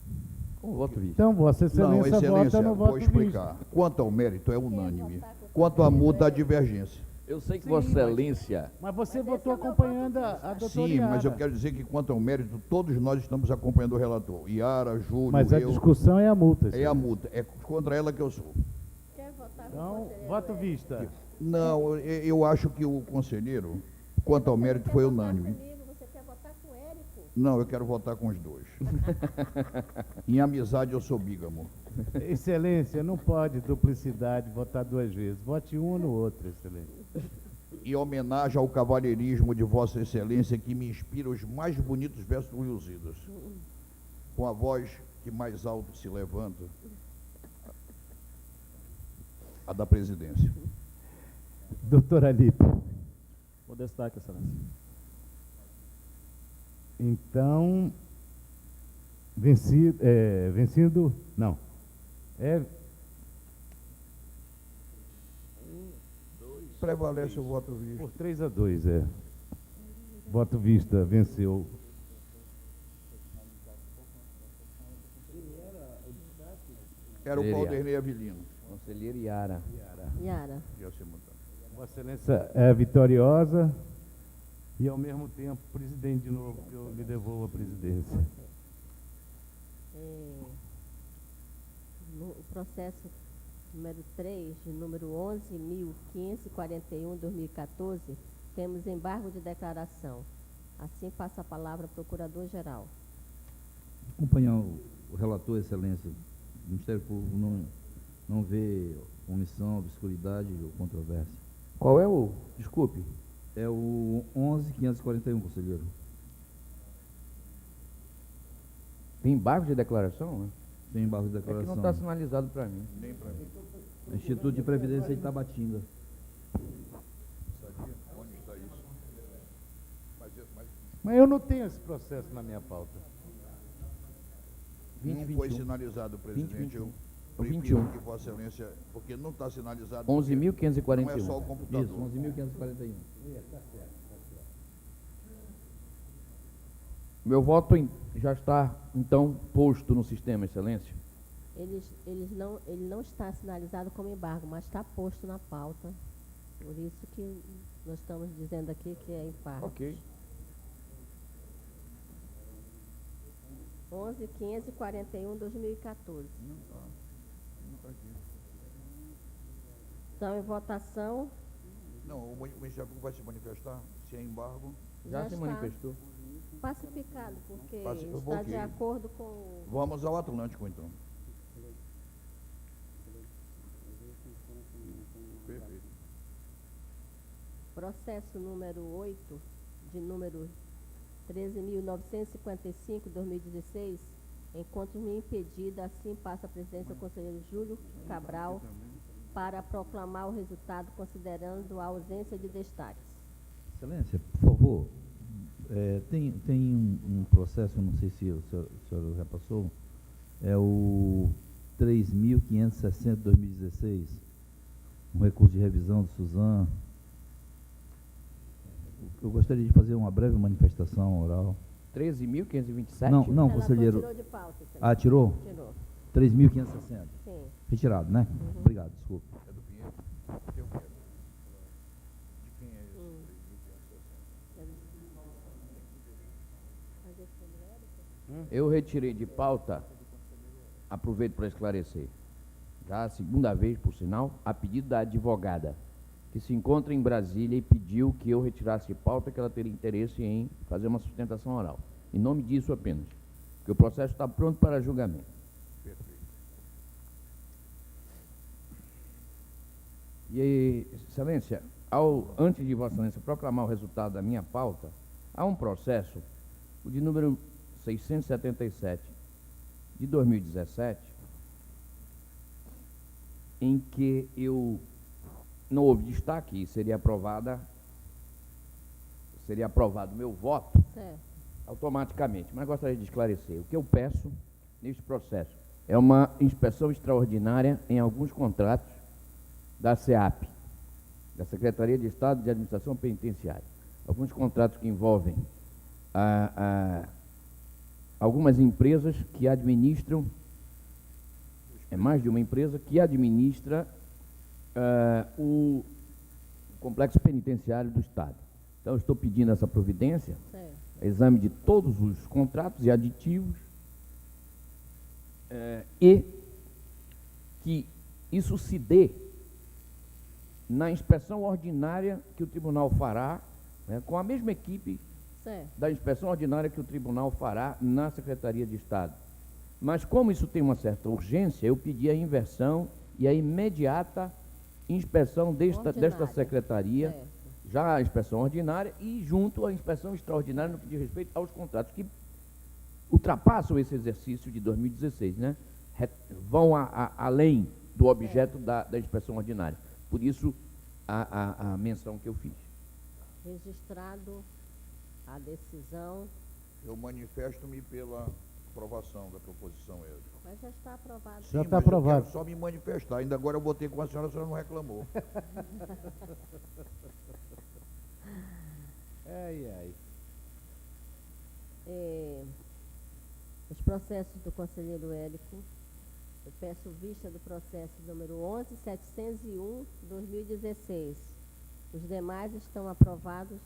Com voto de vista. Então, Vossa Excelência, Não, Excelência, vota no vou voto de vista. explicar. Quanto ao mérito, é unânime. Quanto à multa, há divergência. Eu sei que Sim, Vossa Excelência... Mas você Mas votou esse é o meu acompanhando voto de vista. a doutora Sim, mas eu Iara. quero dizer que quanto ao mérito, todos nós estamos acompanhando o relator. Iara, Júlio, Mas a eu. discussão é a multa. É a Excelência. multa. É contra ela que eu sou. Quer votar com o Então, conselheiro voto Hélio? vista. Não, eu acho que o conselheiro, quanto ao Você não mérito, quer foi votar unânime. comigo, você quer votar com o Érico? Não, eu quero votar com os dois. Em amizade, eu sou bígamo. Excelência, não pode duplicidade votar duas vezes. Vote um no outro, Excelência. Em homenagem ao cavalheirismo de Vossa Excelência, que me inspira os mais bonitos versos do Lusíadas. Com a voz que mais alto se levanta, a da presidência. Doutora Alípio. Com destaque, Excelência. Então, vencido, não. Prevalece o voto visto. Por 3-2, é. Voto vista, venceu. Era o Seria. Claudernei Avelino. Conselheiro Iara. Yara. Já se mudou. Vossa Excelência é vitoriosa e, ao mesmo tempo, presidente de novo, que eu me devolvo a presidência. O processo número 3, de número 11.541/2014, temos embargo de declaração. Assim passa a palavra ao Procurador-Geral. Acompanhar o relator, Excelência. O Ministério Público não vê omissão, obscuridade ou controvérsia. Qual é o... Desculpe. É o 11.541, conselheiro. Tem embargo de declaração, né? Tem embargo de É que declaração. não está sinalizado para mim. Nem para mim. Instituto de Previdência de Tabatinga. Sabia? Onde está isso? Mas eu não tenho esse processo na minha pauta. Não 20, foi 21. sinalizado, presidente. 21. Eu O prefiro 21. que Vossa Excelência, porque não está sinalizado. 11.541. Não é só o Isso, computador. 11.541. Meu voto já está, então, posto no sistema, Excelência. Ele não está sinalizado como embargo, mas está posto na pauta. Por isso que nós estamos dizendo aqui que é embargo. Ok. 11.541/2014. Então, em votação, Não, o Ministério Público vai se manifestar se é embargo. Já se está manifestou. pacificado, porque Pacificado, está de ok. acordo com o Vamos ao Atlântico, então. Perfeito. processo número 8, de número 13.955/2016, encontro-me impedida, assim passa a presidência do conselheiro Júlio Cabral para proclamar o resultado, considerando a ausência de destaques. Excelência, por favor, tem um processo, não sei se o senhor já passou, é o 3.560/2016, um recurso de revisão do Suzan. Eu gostaria de fazer uma breve manifestação oral. 13.527? Não, O relator conselheiro. tirou de pauta, excelência. Ah, tirou? Tirou. 3.560. Sim. Retirado, né? Obrigado, desculpa. É do Pinheiro? Eu quero. De quem é esse? Mas esse foi do Érico? Eu retirei de pauta, aproveito para esclarecer, já a segunda vez, por sinal, a pedido da advogada, que se encontra em Brasília e pediu que eu retirasse de pauta, que ela teria interesse em fazer uma sustentação oral. Em nome disso apenas, porque o processo está pronto para julgamento. Perfeito. E, Excelência, antes de Vossa Excelência proclamar o resultado da minha pauta, há um processo, o de número 677, de 2017, em que eu não houve destaque e seria aprovado meu voto Certo. automaticamente. Mas gostaria de esclarecer. O que eu peço neste processo é uma inspeção extraordinária em alguns contratos da SEAP, da Secretaria de Estado de Administração Penitenciária. Alguns contratos que envolvem algumas empresas que administram, mais de uma empresa que administra o complexo penitenciário do Estado. Então, eu estou pedindo essa providência, Certo. exame de todos os contratos e aditivos, e que isso se dê na inspeção ordinária que o tribunal fará, né, com a mesma equipe Certo. da inspeção ordinária que o tribunal fará na Secretaria de Estado. Mas como isso tem uma certa urgência, eu pedi a inversão e a imediata inspeção desta Ordinária. secretaria, Certo. já a inspeção ordinária e junto à inspeção extraordinária no que diz respeito aos contratos que ultrapassam esse exercício de 2016, né? Vão além do objeto da inspeção ordinária. Por isso, a menção que eu fiz. Registrado a decisão, Eu manifesto-me pela aprovação da proposição, Érico. mas já está aprovado. Já Sim, está mas eu aprovado. quero só me manifestar. Ainda agora eu botei com a senhora não reclamou. Os processos do conselheiro Érico, eu peço vista do processo número 11.701/2016. Os demais estão aprovados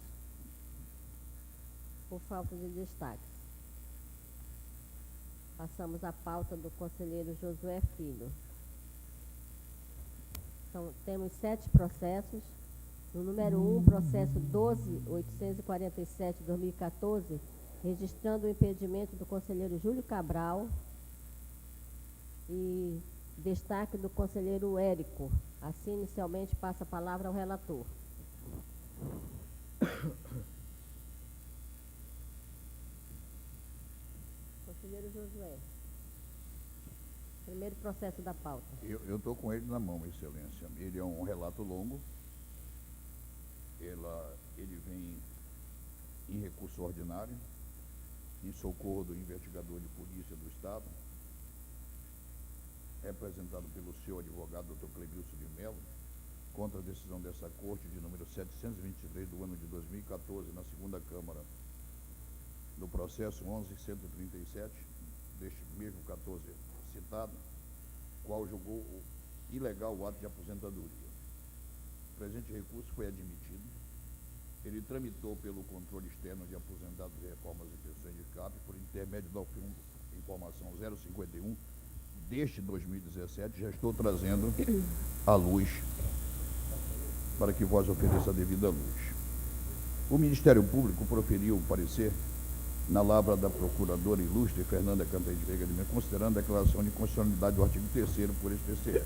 por falta de destaques. Passamos à pauta do conselheiro Josué Filho. Temos 7 processos. No número 1, processo 12.847/2014, registrando o impedimento do conselheiro Júlio Cabral e destaque do conselheiro Érico. Assim, inicialmente, passa a palavra ao relator. Conselheiro Josué. Primeiro processo da pauta. Eu estou com ele na mão, Excelência. Ele é um relato longo. Ele vem em recurso ordinário, em socorro do investigador de polícia do Estado, representado pelo seu advogado, Dr. Clebilson de Mello, contra a decisão dessa Corte de número 723 do ano de 2014, na segunda Câmara, no processo 11.137, deste mesmo 14 citado, qual julgou ilegal o ato de aposentadoria. O presente recurso foi admitido. Ele tramitou pelo controle externo de aposentados e reformas e pensões de CAP por intermédio da informação 051 deste 2017. Já estou trazendo à luz para que vós ofereça a devida luz. O Ministério Público proferiu o parecer na lavra da procuradora ilustre Fernanda Cantanhede Veiga de Lima, considerando a declaração de constitucionalidade do artigo 3º por esse TCE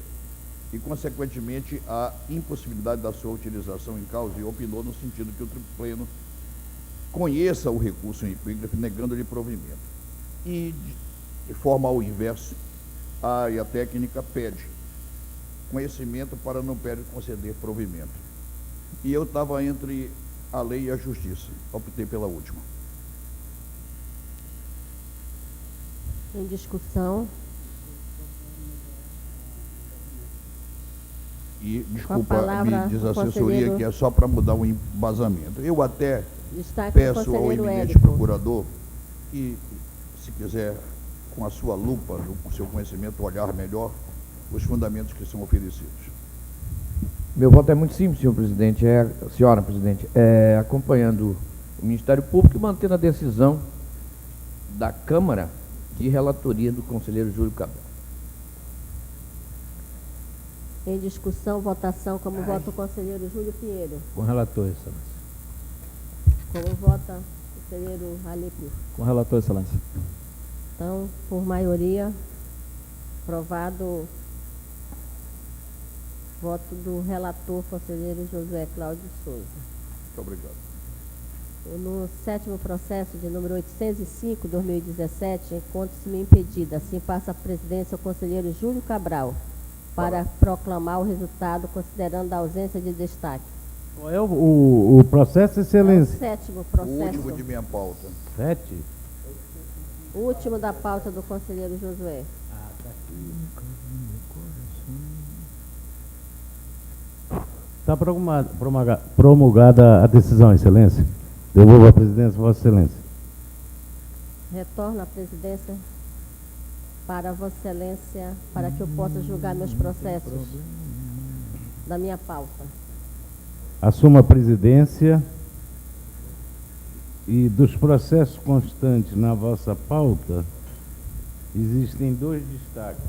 e, consequentemente, a impossibilidade da sua utilização em causa, e opinou no sentido que o Tribunal Pleno conheça o recurso em epígrafe, negando-lhe provimento. E, de forma ao inverso, a área técnica pede conhecimento para não pede conceder provimento. E eu estava entre a lei e a justiça, optei pela última. Em discussão. E, Com a desculpa, palavra, me diz a o assessoria conselheiro- que é só para mudar o embasamento. Eu até Destaque do peço ao conselheiro eminente Érico. procurador que, se quiser, com a sua lupa, com o seu conhecimento, olhar melhor os fundamentos que são oferecidos. Meu voto é muito simples, senhor presidente, senhora presidente, acompanhando o Ministério Público e mantendo a decisão da Câmara de relatoria do conselheiro Júlio Cabral. Em discussão, votação, como vota o conselheiro Júlio Pinheiro. Com relator, excelência. Como vota o conselheiro Alípio. Com o relator, excelência. Então, por maioria, aprovado voto do relator, conselheiro José Cláudio Souza. Muito obrigado. No 7º processo, de número 805/2017, encontro-se-me impedida. Assim passa a presidência ao conselheiro Júlio Cabral. para proclamar o resultado, considerando a ausência de destaque. Qual é o processo, É o excelência? 7º O processo, último de minha pauta. 7. o último da pauta do conselheiro Josué. Está promulgada a decisão, excelência. Devolvo a presidência, vossa excelência. Retorno à presidência para vossa excelência, para que eu possa julgar meus processos da minha pauta. Assumo a presidência e dos processos constantes na vossa pauta, existem 2 destaques.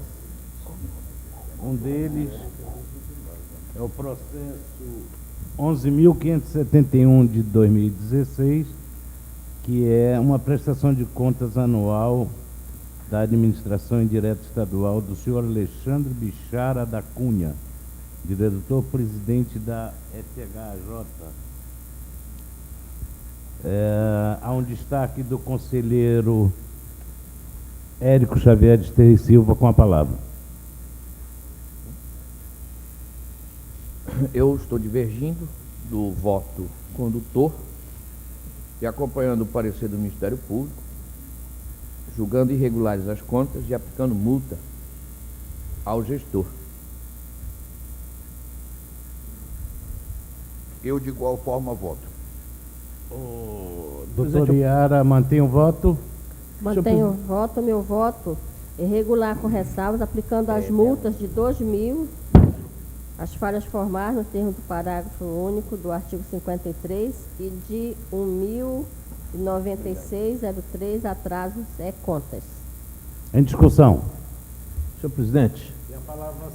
Um deles é o processo 11.571 de 2016, que é uma prestação de contas anual da administração indireta estadual do senhor Alexandre Bichara da Cunha, diretor-presidente da FHJ. Há um destaque do conselheiro Érico Xavier de Esteves Silva com a palavra. Eu estou divergindo do voto condutor e acompanhando o parecer do Ministério Público, julgando irregulares as contas e aplicando multa ao gestor. Eu, de igual forma, voto. O doutor Iara mantém o voto? Mantenho o voto, meu voto irregular com ressalvas, aplicando as multas de 2.000, as falhas formais no termo do parágrafo único do artigo 53 e de 1.096,03 atrasos contas. Em discussão. Senhor presidente,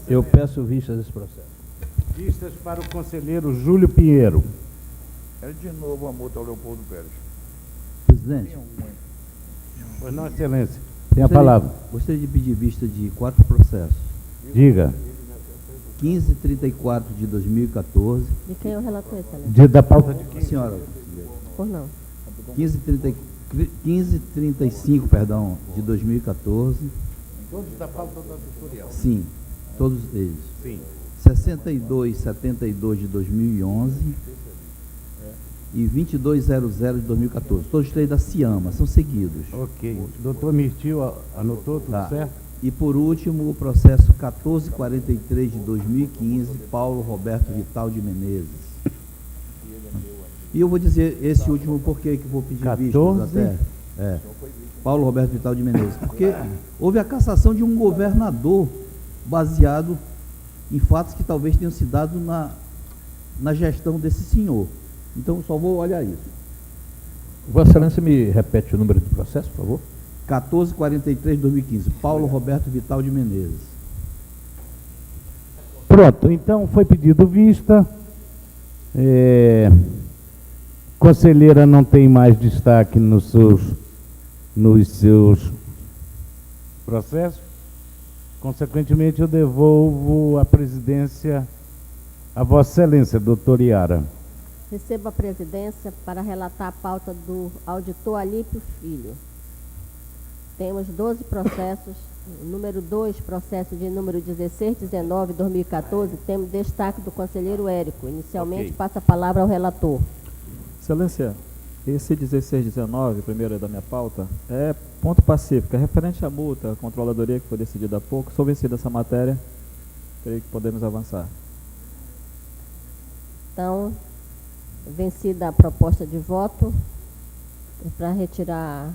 eu peço vistas desse processo. Vistas para o conselheiro Júlio Pinheiro. É de novo a multa ao Leopoldo Pérez. Presidente, Pois não, excelência. Tem a palavra. Gostaria de pedir vista de 4 processos. Diga. 1534 de 2014. De quem é o relator, excelência? Da pauta de A senhora, Por não. 1535, perdão, de 2014. Todos da pauta da tutorial. Sim, todos eles. Sim. 6272 de 2011 e 2200 de 2014. Todos 3 da Ciama, são seguidos. Ok. Doutor Mirtio anotou tudo Tá. certo? E por último, o processo 1443 de 2015, Paulo Roberto Vital de Menezes. E eu vou dizer esse último porque que vou pedir 14? vistas até. Paulo Roberto Vital de Menezes. Porque houve a cassação de um governador baseado em fatos que talvez tenham se dado na gestão desse senhor. Então, só vou olhar isso. Vossa Excelência me repete o número do processo, por favor? 1443 de 2015, Paulo Roberto Vital de Menezes. Pronto, então foi pedido vista. Conselheira não tem mais destaque nos seus processos. Consequentemente, eu devolvo a presidência a Vossa Excelência, doutor Iara. Recebo a presidência para relatar a pauta do auditor Alípio Filho. Temos 12 processos. Número 2, processo de número 1619, 2014, temos destaque do conselheiro Érico. Inicialmente, Ok. passa a palavra ao relator. Excelência, esse 1619, primeiro da minha pauta, é ponto pacífico, é referente à multa, à controladoria que foi decidida há pouco. Sou vencida essa matéria, creio que podemos avançar. Então, vencida a proposta de voto, para retirar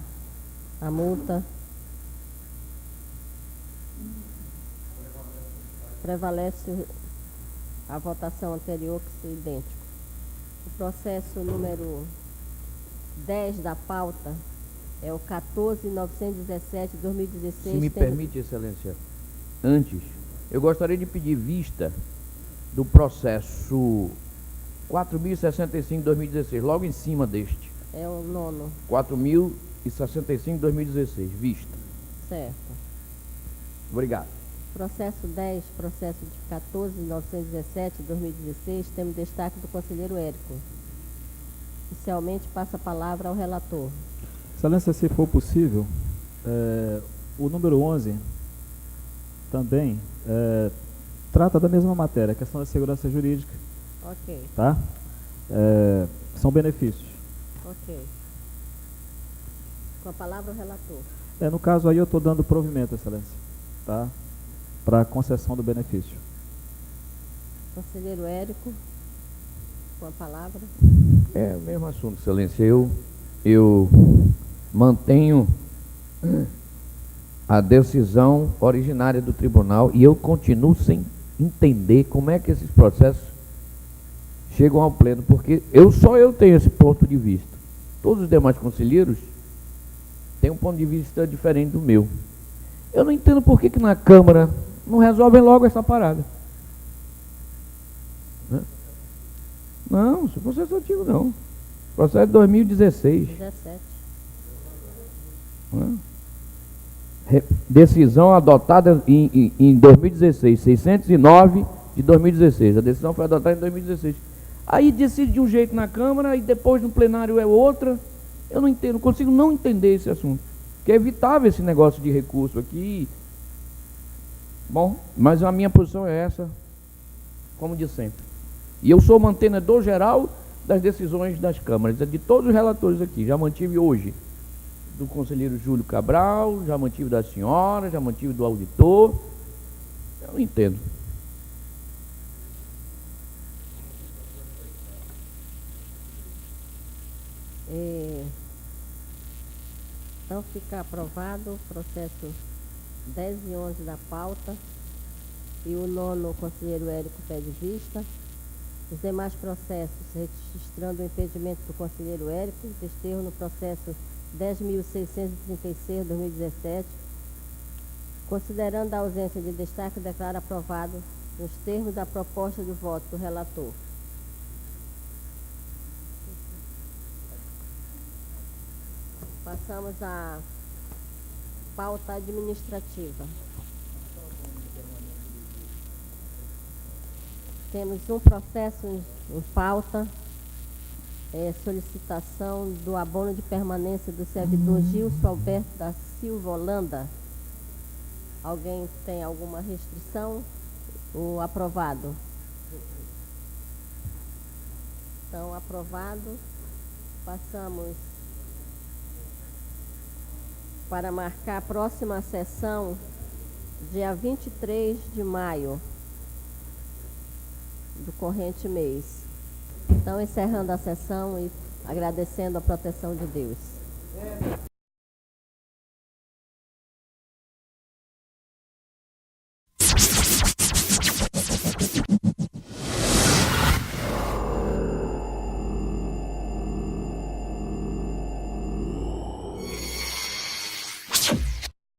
a multa. Prevalece a votação anterior, que são idênticos. O processo número 10 da pauta é o 14.917 de 2016. Se me permite, Excelência, antes, eu gostaria de pedir vista do processo 4.065 de 2016, logo em cima deste. É o 9º, 4.065 de 2016, vista. certo. Obrigado. Processo 10, processo de 14.917 de 2016, temos destaque do conselheiro Érico. Inicialmente, passa a palavra ao relator. Excelência, se for possível, o número 11 também trata da mesma matéria, a questão da segurança jurídica, Ok, tá? São benefícios. ok. Com a palavra o relator. No caso aí eu estou dando provimento, excelência, tá? Para a concessão do benefício. Conselheiro Érico, com a palavra. É o mesmo assunto, excelência. Eu mantenho a decisão originária do tribunal e eu continuo sem entender como é que esses processos chegam ao pleno, porque só eu tenho esse ponto de vista. Todos os demais conselheiros têm um ponto de vista diferente do meu. Eu não entendo por que na Câmara não resolvem logo essa parada. Né? Não, isso é processo antigo não. Processo de 2016. 17. Né? Decisão adotada em 2016, 609 de 2016. A decisão foi adotada em 2016. Aí decide de um jeito na Câmara e depois no plenário é outra. Eu não entendo, não consigo não entender esse assunto. Que é evitável esse negócio de recurso aqui. Bom, mas a minha posição é essa, como de sempre. E eu sou mantenedor geral das decisões das câmaras, de todos os relatores aqui. Já mantive hoje do conselheiro Júlio Cabral, já mantive da senhora, já mantive do auditor. Eu não entendo. Então fica aprovado o processo 10 e 11 da pauta e o 9º, o conselheiro Érico pede vista. Os demais processos, registrando o impedimento do conselheiro Érico, desterro no processo 10.636/2017, considerando a ausência de destaque, declara aprovado nos termos da proposta de voto do relator. Passamos à pauta administrativa. Temos um processo em pauta, solicitação do abono de permanência do servidor Gilson Alberto da Silva Holanda. Alguém tem alguma restrição? O aprovado? Então, aprovado. Passamos para marcar a próxima sessão, dia 23 de maio do corrente mês. Então, encerrando a sessão e agradecendo a proteção de Deus.